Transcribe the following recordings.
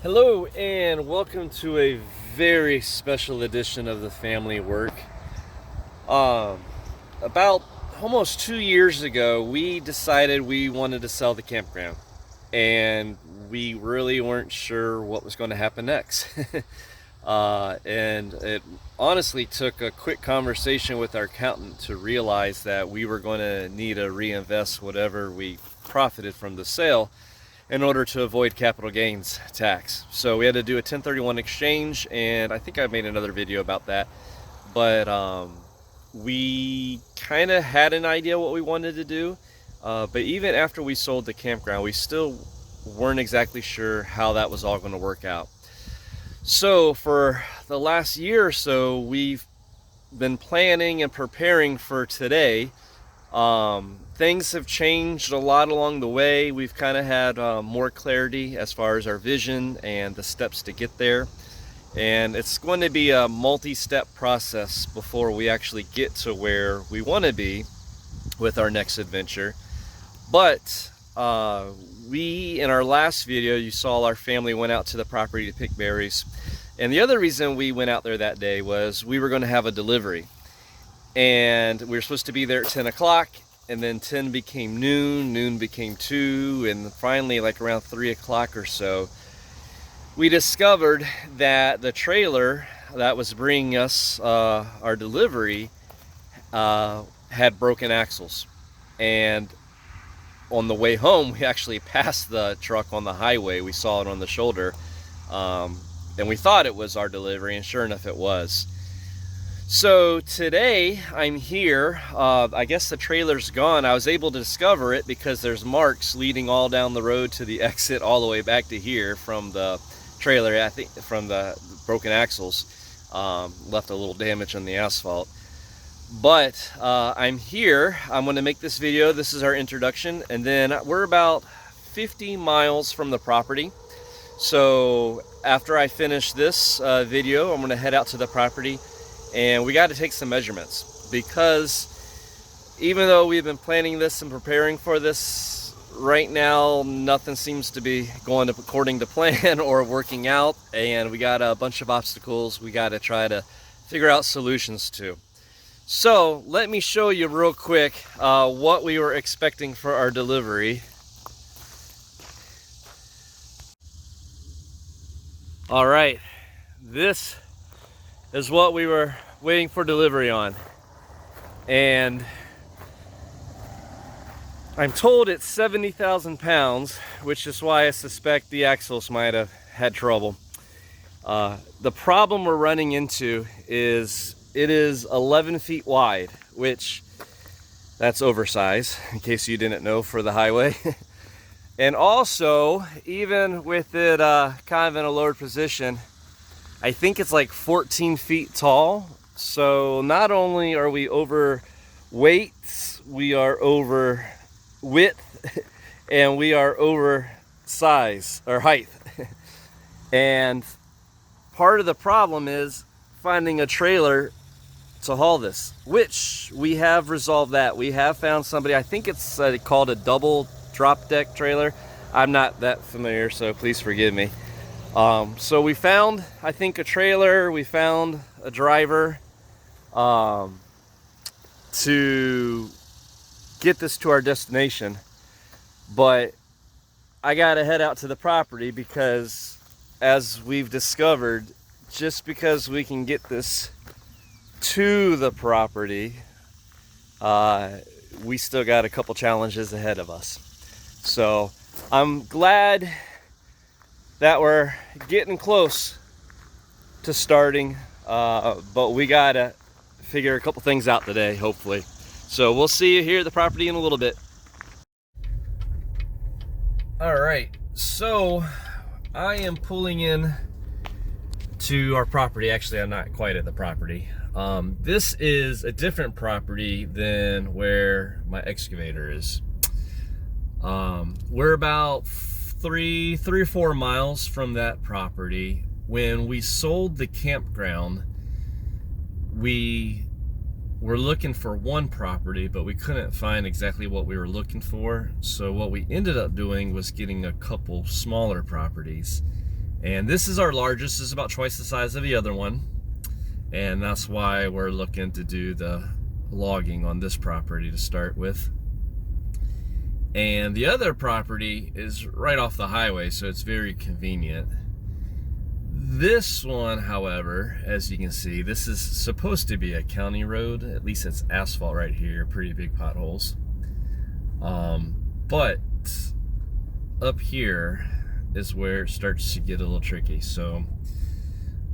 Hello and welcome to a very special edition of the Family Work. Um, about almost 2 years ago, we decided we wanted to sell the campground, and we really weren't sure what was going to happen next. And it honestly took a quick conversation with our accountant to realize that we were going to need to reinvest whatever we profited from the sale in order to avoid capital gains tax. So we had to do a 1031 exchange, and I think I made another video about that. But we kind of had an idea what we wanted to do, but even after we sold the campground, we still weren't exactly sure how that was all going to work out. So for the last year or so, we've been planning and preparing for today. Things have changed a lot along the way. We've kind of had more clarity as far as our vision and the steps to get there. And it's going to be a multi-step process before we actually get to where we want to be with our next adventure. But in our last video, you saw our family went out to the property to pick berries. And the other reason we went out there that day was we were going to have a delivery. And we were supposed to be there at 10 o'clock, and then 10 became noon, noon became 2, and finally, like around 3 o'clock or so, we discovered that the trailer that was bringing us our delivery had broken axles. And on the way home, we actually passed the truck on the highway. We saw it on the shoulder, and we thought it was our delivery, and sure enough, it was. So today I'm here. I guess the trailer's gone. I was able to discover it because there's marks leading all down the road to the exit all the way back to here from the trailer. I think from the broken axles, left a little damage on the asphalt. But I'm here. I'm going to make this video. This is our introduction, and then we're about 50 miles from the property. So after I finish this video, I'm going to head out to the property. And we got to take some measurements, because even though we've been planning this and preparing for this, right now nothing seems to be going according to plan or working out, and we got a bunch of obstacles we got to try to figure out solutions to. So let me show you real quick what we were expecting for our delivery. All right, this is what we were waiting for delivery on, and I'm told it's 70,000 pounds, which is why I suspect the axles might have had trouble. The problem we're running into is it is 11 feet wide, which that's oversized, in case you didn't know, for the highway. And also, even with it kind of in a lowered position, I think it's like 14 feet tall. So not only are we over weight, we are over width, and we are over size or height. And part of the problem is finding a trailer to haul this, which we have resolved that. We have found somebody, I think it's called a double drop deck trailer. I'm not that familiar, so please forgive me. So we found, I think, a trailer, we found a driver to get this to our destination. But I gotta head out to the property because, as we've discovered, just because we can get this to the property, we still got a couple challenges ahead of us. So I'm glad that we're getting close to starting, but we gotta figure a couple things out today, hopefully. So we'll see you here at the property in a little bit. All right, so I am pulling in to our property. Actually, I'm not quite at the property. This is a different property than where my excavator is. We're about three or 4 miles from that property. When we sold the campground, we were looking for one property, but we couldn't find exactly what we were looking for. So what we ended up doing was getting a couple smaller properties. And this is our largest. This is about twice the size of the other one. And that's why we're looking to do the logging on this property to start with. And the other property is right off the highway, so it's very convenient. This one, however, as you can see, this is supposed to be a county road. At least it's asphalt right here, pretty big potholes. But up here is where it starts to get a little tricky. So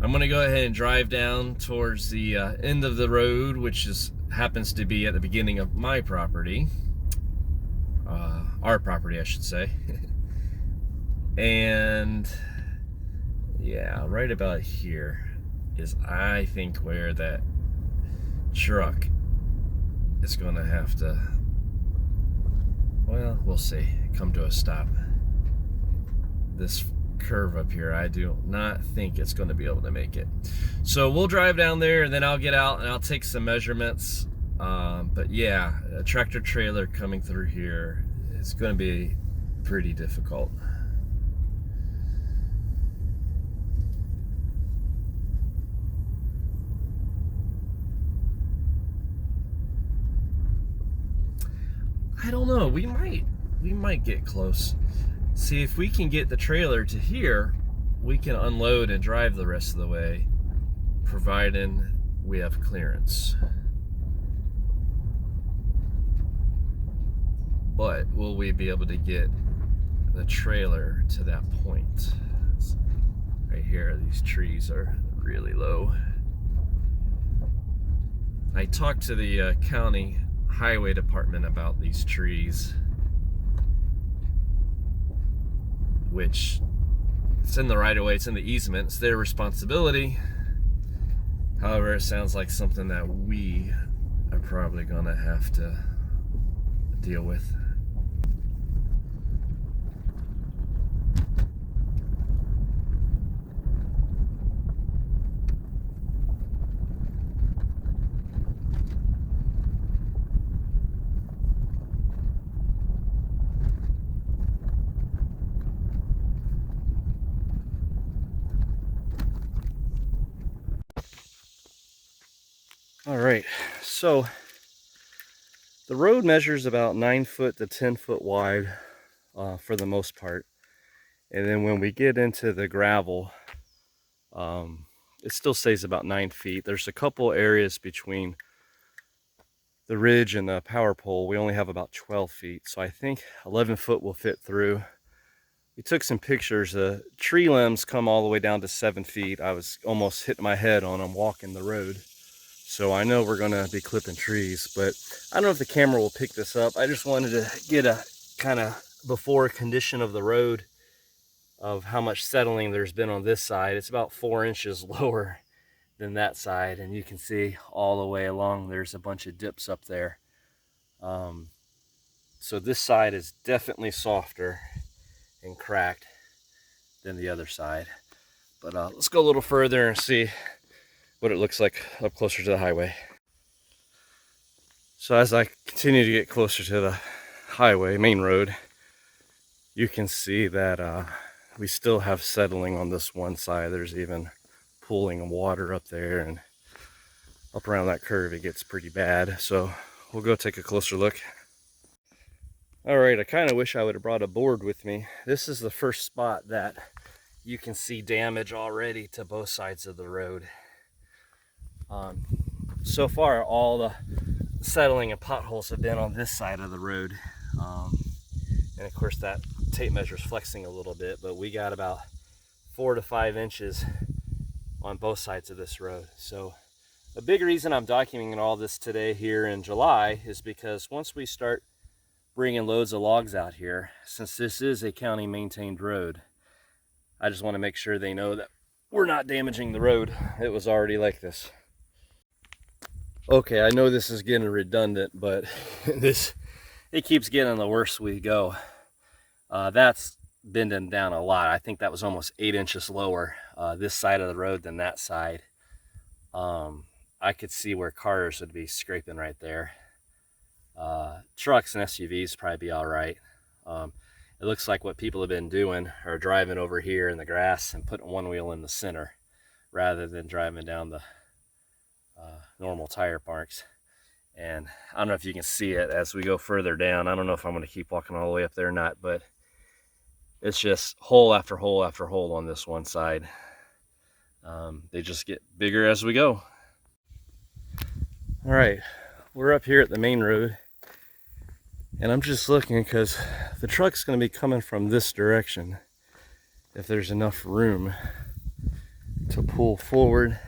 I'm gonna go ahead and drive down towards the end of the road, which happens to be at the beginning of my property. Our property, I should say. And yeah, right about here is, I think, where that truck is gonna have to, well, we'll see, come to a stop. This curve up here, I do not think it's going to be able to make it. So we'll drive down there, and then I'll get out and I'll take some measurements. But yeah, a tractor trailer coming through here is going to be pretty difficult. I don't know, we might get close. See, if we can get the trailer to here, we can unload and drive the rest of the way, providing we have clearance. But will we be able to get the trailer to that point? Right here, these trees are really low. I talked to the county highway department about these trees, which it's in the right of way, it's in the easement, it's their responsibility. However, it sounds like something that we are probably gonna have to deal with. All right, so the road measures about 9 foot to 10 foot wide for the most part. And then when we get into the gravel, it still stays about 9 feet. There's a couple areas between the ridge and the power pole. We only have about 12 feet. So I think 11 foot will fit through. We took some pictures. The tree limbs come all the way down to 7 feet. I was almost hitting my head on them walking the road. So I know we're gonna be clipping trees, but I don't know if the camera will pick this up. I just wanted to get a kind of before condition of the road of how much settling there's been on this side. It's about 4 inches lower than that side, and you can see all the way along there's a bunch of dips up there. So this side is definitely softer and cracked than the other side. But let's go a little further and see what it looks like up closer to the highway. So as I continue to get closer to the highway, main road, you can see that we still have settling on this one side. There's even pooling of water up there, and up around that curve it gets pretty bad. So we'll go take a closer look. All right, I kind of wish I would have brought a board with me. This is the first spot that you can see damage already to both sides of the road. So far, all the settling and potholes have been on this side of the road. And of course that tape measure is flexing a little bit, but we got about 4 to 5 inches on both sides of this road. So a big reason I'm documenting all this today here in July is because once we start bringing loads of logs out here, since this is a county maintained road, I just want to make sure they know that we're not damaging the road. It was already like this. Okay, I know this is getting redundant, but it keeps getting the worse we go. That's bending down a lot. I think that was almost 8 inches lower this side of the road than that side. I could see where cars would be scraping right there. Trucks and SUVs probably be all right. It it looks like what people have been doing are driving over here in the grass and putting one wheel in the center rather than driving down the normal tire marks. And I don't know if you can see it as we go further down. I don't know if I'm going to keep walking all the way up there or not, but it's just hole after hole after hole on this one side. They just get bigger as we go. All right, we're up here at the main road, and I'm just looking because the truck's going to be coming from this direction. If there's enough room to pull forward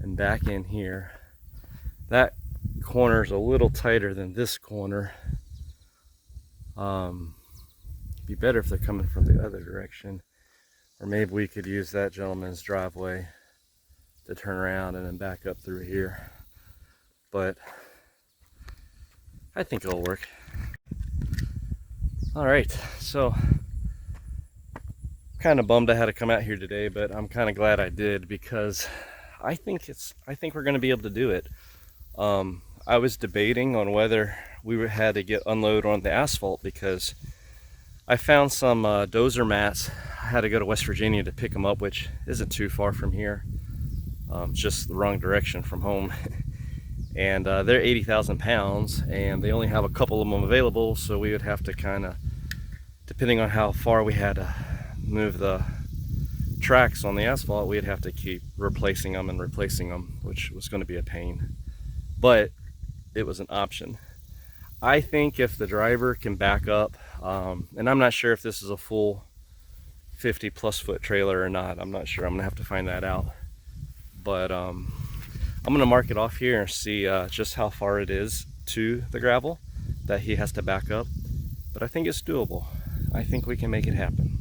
and back in here. That corner is a little tighter than this corner. It'd be better if they're coming from the other direction, or maybe we could use that gentleman's driveway to turn around and then back up through here. But I think it'll work. All right, so kind of bummed I had to come out here today, but I'm kind of glad I did, because I think we're going to be able to do it. I was debating on whether we had to get unload on the asphalt, because I found some dozer mats. I had to go to West Virginia to pick them up, which isn't too far from here. Just the wrong direction from home. And they're 80,000 pounds, and they only have a couple of them available, so we would have to kind of, depending on how far we had to move the tracks on the asphalt, we'd have to keep replacing them and replacing them, which was going to be a pain. But it was an option. I think if the driver can back up, and I'm not sure if this is a full 50+ foot trailer or not. I'm not sure. I'm gonna have to find that out. But I'm gonna mark it off here and see just how far it is to the gravel that he has to back up. But I think it's doable. I think we can make it happen.